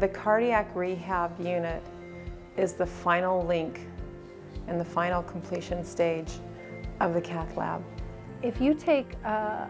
The cardiac rehab unit is the final link and the final completion stage of the cath lab. If you take a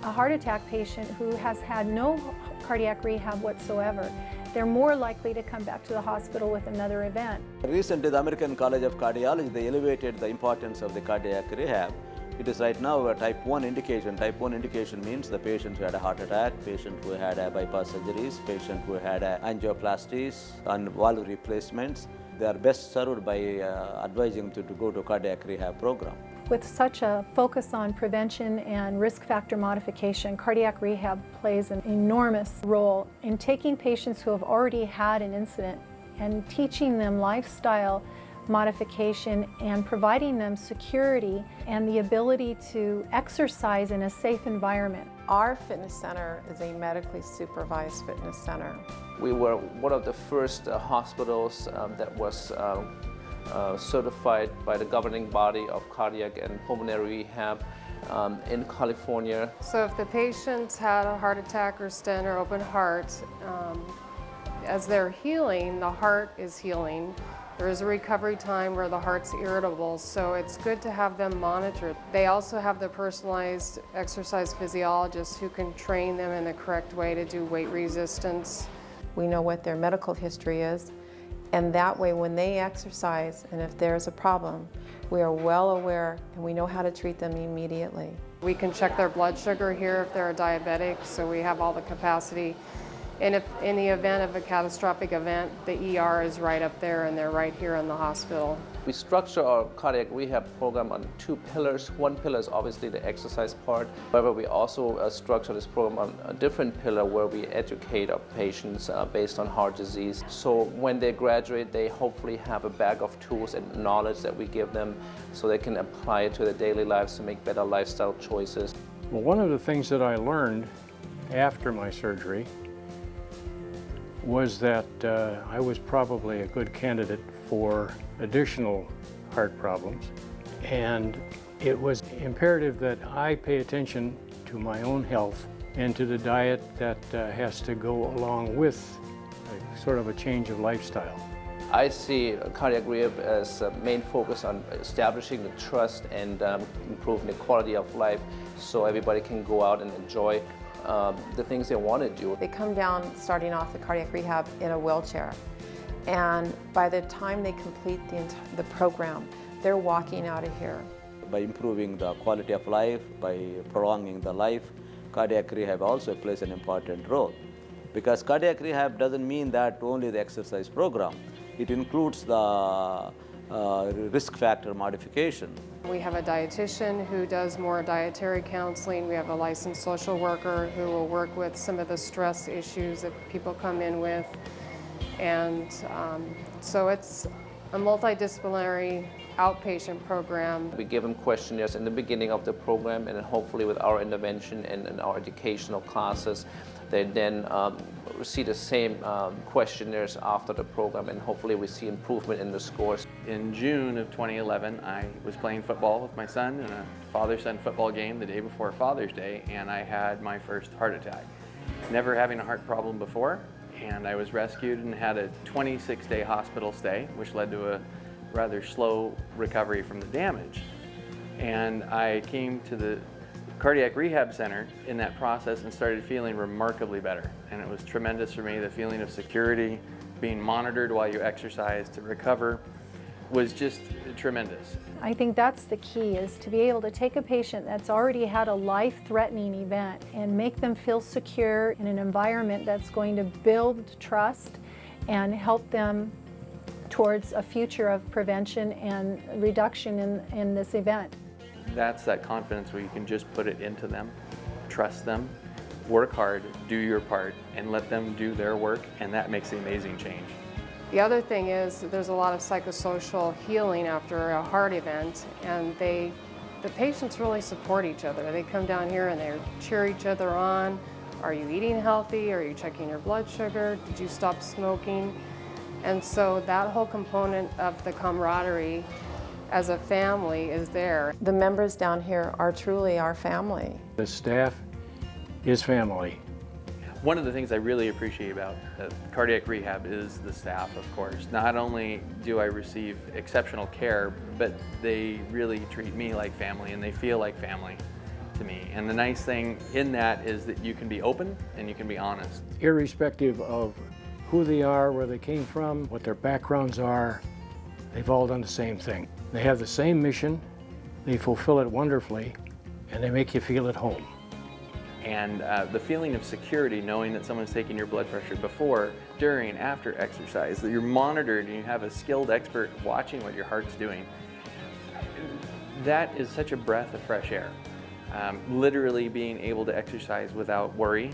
heart attack patient who has had no cardiac rehab whatsoever, they're more likely to come back to the hospital with another event. Recently, the American College of Cardiology, they elevated the importance of the cardiac rehab. It is right now a type 1 indication. Type 1 indication means the patient who had a heart attack, patient who had a bypass surgeries, patient who had angioplasties and valve replacements. They are best served by advising to go to cardiac rehab program. With such a focus on prevention and risk factor modification, cardiac rehab plays an enormous role in taking patients who have already had an incident and teaching them lifestyle modification and providing them security and the ability to exercise in a safe environment. Our fitness center is a medically supervised fitness center. We were one of the first hospitals that was certified by the governing body of cardiac and pulmonary rehab in California. So if the patients had a heart attack or stent or open heart, as they're healing, the heart is healing. There is a recovery time where the heart's irritable, so it's good to have them monitored. They also have the personalized exercise physiologists who can train them in the correct way to do weight resistance. We know what their medical history is, and that way when they exercise and if there's a problem, we are well aware and we know how to treat them immediately. We can check their blood sugar here if they're a diabetic, so we have all the capacity. And if in the event of a catastrophic event, the ER is right up there and they're right here in the hospital. We structure our cardiac rehab program on 2 pillars. One pillar is obviously the exercise part. However, we also structure this program on a different pillar where we educate our patients based on heart disease. So when they graduate, they hopefully have a bag of tools and knowledge that we give them so they can apply it to their daily lives to make better lifestyle choices. Well, one of the things that I learned after my surgery was that I was probably a good candidate for additional heart problems, and it was imperative that I pay attention to my own health and to the diet that has to go along with sort of a change of lifestyle. I see cardiac rehab as a main focus on establishing the trust and improving the quality of life so everybody can go out and enjoy the things they want to do. They come down starting off the cardiac rehab in a wheelchair, and by the time they complete the program, they're walking out of here. By improving the quality of life, by prolonging the life, cardiac rehab also plays an important role. Because cardiac rehab doesn't mean that only the exercise program. It includes the risk factor modification. We have a dietitian who does more dietary counseling. We have a licensed social worker who will work with some of the stress issues that people come in with. And so it's a multidisciplinary outpatient program. We give them questionnaires in the beginning of the program, and then hopefully with our intervention and our educational classes, they then see the same questionnaires after the program, and hopefully we see improvement in the scores. In June of 2011, I was playing football with my son in a father-son football game the day before Father's Day, and I had my first heart attack. Never having a heart problem before, and I was rescued and had a 26-day hospital stay, which led to a rather slow recovery from the damage. And I came to the cardiac rehab center in that process and started feeling remarkably better. And it was tremendous for me. The feeling of security, being monitored while you exercise to recover, was just tremendous. I think that's the key, is to be able to take a patient that's already had a life-threatening event and make them feel secure in an environment that's going to build trust and help them towards a future of prevention and reduction in this event. That's that confidence where you can just put it into them, trust them, work hard, do your part, and let them do their work, and that makes the amazing change. The other thing is that there's a lot of psychosocial healing after a heart event, and the patients really support each other. They come down here and they cheer each other on. Are you eating healthy? Are you checking your blood sugar? Did you stop smoking? And so that whole component of the camaraderie as a family is there. The members down here are truly our family. The staff is family. One of the things I really appreciate about cardiac rehab is the staff, of course. Not only do I receive exceptional care, but they really treat me like family and they feel like family to me. And the nice thing in that is that you can be open and you can be honest. Irrespective of who they are, where they came from, what their backgrounds are, they've all done the same thing. They have the same mission, they fulfill it wonderfully, and they make you feel at home. And the feeling of security, knowing that someone's taking your blood pressure before, during, after exercise, that you're monitored and you have a skilled expert watching what your heart's doing, that is such a breath of fresh air. Literally being able to exercise without worry.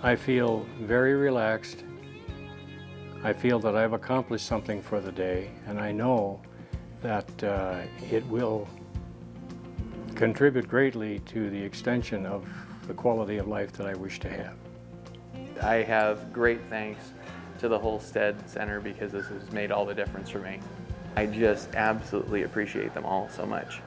I feel very relaxed. I feel that I've accomplished something for the day, and I know that it will contribute greatly to the extension of the quality of life that I wish to have. I have great thanks to the whole Stead Center because this has made all the difference for me. I just absolutely appreciate them all so much.